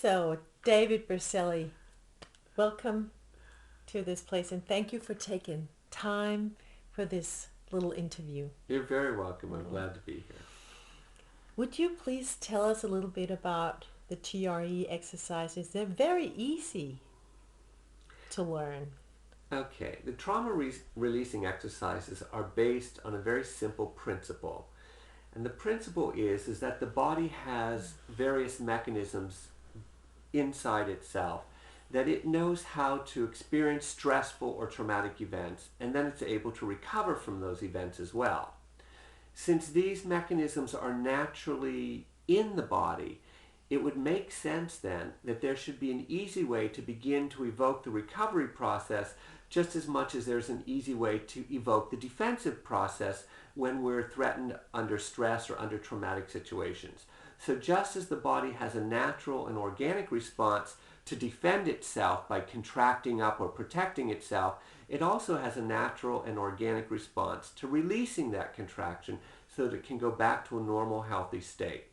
So, David Berceli, welcome to this place and thank you for taking time for this little interview. You're very welcome. I'm glad to be here. Would you please tell us a little bit about the TRE exercises? They're very easy to learn. Okay, the trauma releasing exercises are based on a very simple principle. And the principle is that the body has various mechanisms inside itself that it knows how to experience stressful or traumatic events, and then it's able to recover from those events as well. Since these mechanisms are naturally in the body, it would make sense then that there should be an easy way to begin to evoke the recovery process just as much as there's an easy way to evoke the defensive process when we're threatened under stress or under traumatic situations. So just as the body has a natural and organic response to defend itself by contracting up or protecting itself, it also has a natural and organic response to releasing that contraction so that it can go back to a normal, healthy state.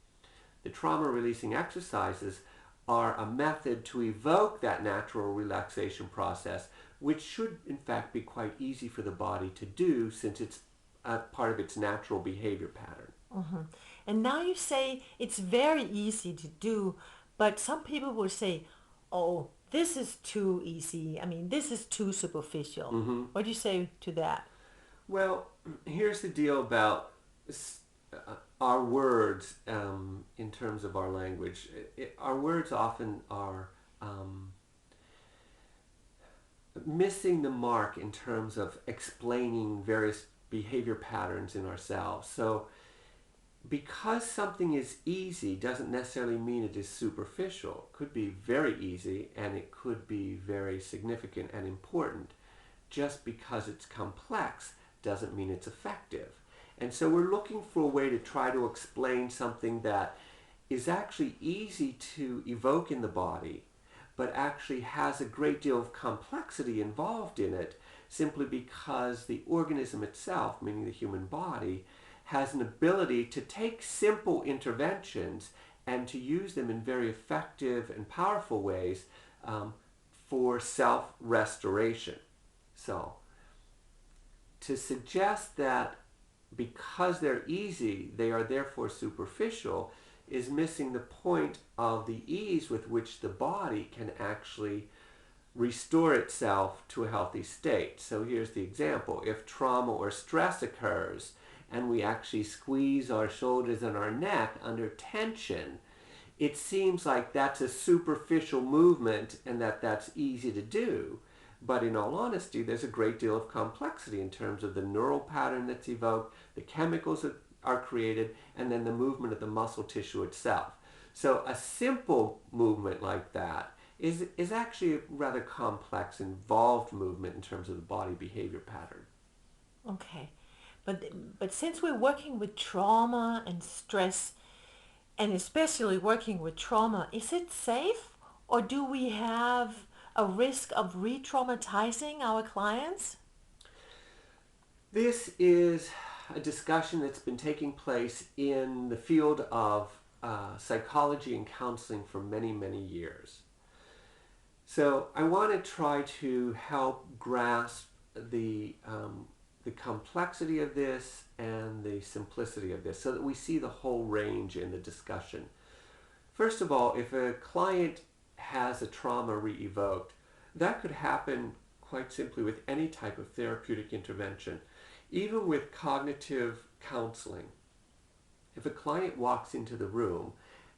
The trauma-releasing exercises are a method to evoke that natural relaxation process, which should in fact be quite easy for the body to do since it's a part of its natural behavior pattern. Mm-hmm. And now you say it's very easy to do, but some people will say, oh, this is too easy. I mean, this is too superficial. Mm-hmm. What do you say to that? Well, here's the deal about our words in terms of our language. Our words often are missing the mark in terms of explaining various behavior patterns in ourselves. So because something is easy doesn't necessarily mean it is superficial. It could be very easy and it could be very significant and important. Just because it's complex doesn't mean it's effective. And so we're looking for a way to try to explain something that is actually easy to evoke in the body, but actually has a great deal of complexity involved in it simply because the organism itself, meaning the human body, has an ability to take simple interventions and to use them in very effective and powerful ways for self-restoration. So, to suggest that because they're easy, they are therefore superficial, is missing the point of the ease with which the body can actually restore itself to a healthy state. So here's the example. If trauma or stress occurs and we actually squeeze our shoulders and our neck under tension, it seems like that's a superficial movement and that's easy to do. But in all honesty, there's a great deal of complexity in terms of the neural pattern that's evoked, the chemicals that are created, and then the movement of the muscle tissue itself. So a simple movement like that is actually a rather complex, involved movement in terms of the body behavior pattern. Okay. But since we're working with trauma and stress, and especially working with trauma, is it safe or do we have a risk of re-traumatizing our clients? This is a discussion that's been taking place in the field of psychology and counseling for many, many years. So I want to try to help grasp the complexity of this and the simplicity of this so that we see the whole range in the discussion. First of all, if a client has a trauma re-evoked, that could happen quite simply with any type of therapeutic intervention, even with cognitive counseling. If a client walks into the room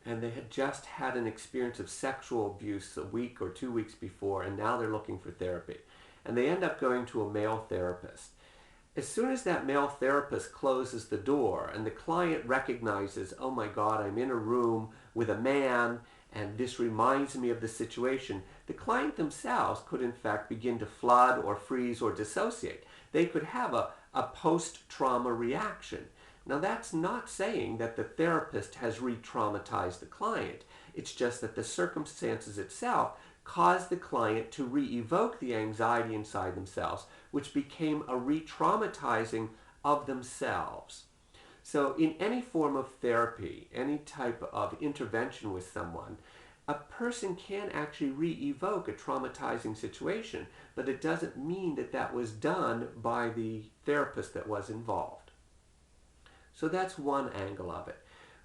and they had just had an experience of sexual abuse a week or 2 weeks before and now they're looking for therapy, and they end up going to a male therapist, as soon as that male therapist closes the door and the client recognizes, oh my God, I'm in a room with a man and this reminds me of the situation, the client themselves could in fact begin to flood or freeze or dissociate. They could have a post-trauma reaction. Now that's not saying that the therapist has re-traumatized the client. It's just that the circumstances itself caused the client to re-evoke the anxiety inside themselves, which became a re-traumatizing of themselves. So in any form of therapy, any type of intervention with someone, a person can actually re-evoke a traumatizing situation, but it doesn't mean that that was done by the therapist that was involved. So that's one angle of it.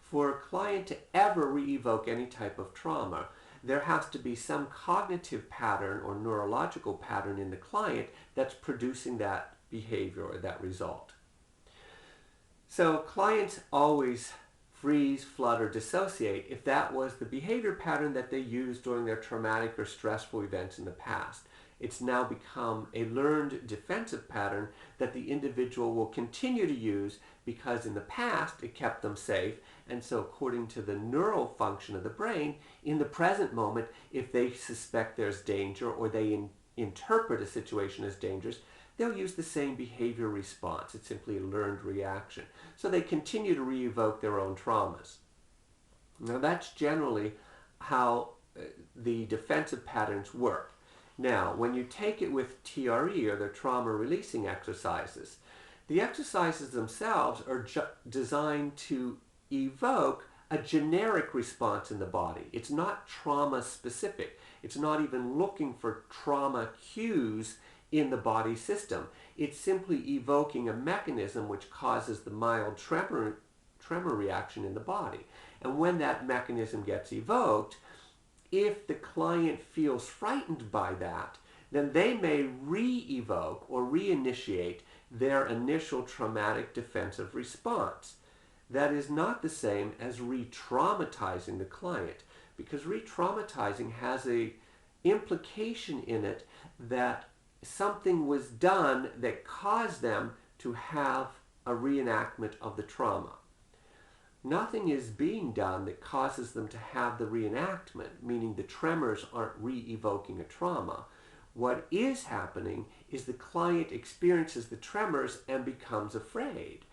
For a client to ever re-evoke any type of trauma, there has to be some cognitive pattern or neurological pattern in the client that's producing that behavior or that result. So clients always freeze, flood, or dissociate if that was the behavior pattern that they used during their traumatic or stressful events in the past. It's now become a learned defensive pattern that the individual will continue to use because in the past it kept them safe. And so according to the neural function of the brain, in the present moment, if they suspect there's danger or they interpret a situation as dangerous, they'll use the same behavior response. It's simply a learned reaction. So they continue to re-evoke their own traumas. Now that's generally how the defensive patterns work. Now, when you take it with TRE, or the trauma releasing exercises, the exercises themselves are designed to evoke a generic response in the body. It's not trauma specific. It's not even looking for trauma cues in the body system. It's simply evoking a mechanism which causes the mild tremor reaction in the body. And when that mechanism gets evoked, if the client feels frightened by that, then they may re-evoke or reinitiate their initial traumatic defensive response. That is not the same as re-traumatizing the client, because re-traumatizing has an implication in it that something was done that caused them to have a reenactment of the trauma. Nothing is being done that causes them to have the reenactment, meaning the tremors aren't re-evoking a trauma. What is happening is the client experiences the tremors and becomes afraid.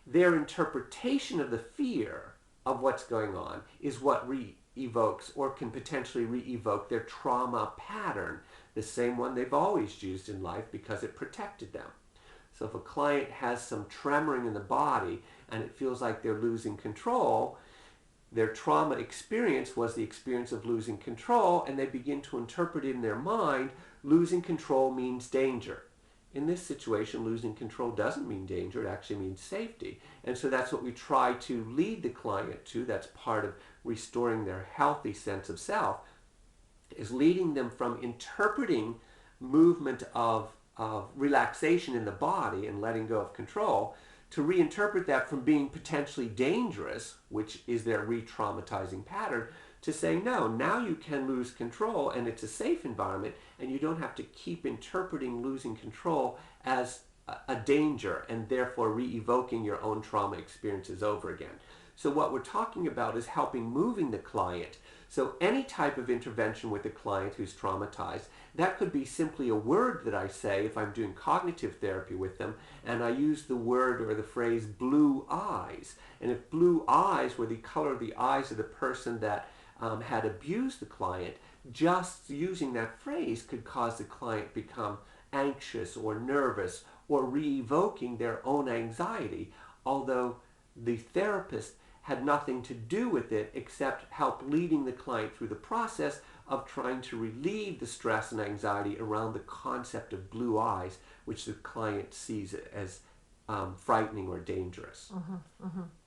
Their interpretation of the fear of what's going on is what re-evokes or can potentially re-evoke their trauma pattern, the same one they've always used in life because it protected them. So if a client has some tremoring in the body and it feels like they're losing control, their trauma experience was the experience of losing control, and they begin to interpret it in their mind, losing control means danger. In this situation, losing control doesn't mean danger, it actually means safety. And so that's what we try to lead the client to. That's part of restoring their healthy sense of self, is leading them from interpreting movement of relaxation in the body and letting go of control to reinterpret that from being potentially dangerous, which is their re-traumatizing pattern, to saying, no, now you can lose control and it's a safe environment and you don't have to keep interpreting losing control as a danger and therefore re-evoking your own trauma experiences over again. So what we're talking about is helping moving the client. So any type of intervention with a client who's traumatized, that could be simply a word that I say if I'm doing cognitive therapy with them, and I use the word or the phrase blue eyes. And if blue eyes were the color of the eyes of the person that had abused the client, just using that phrase could cause the client become anxious or nervous or re-evoking their own anxiety, although the therapist had nothing to do with it except help leading the client through the process of trying to relieve the stress and anxiety around the concept of blue eyes, which the client sees as frightening or dangerous.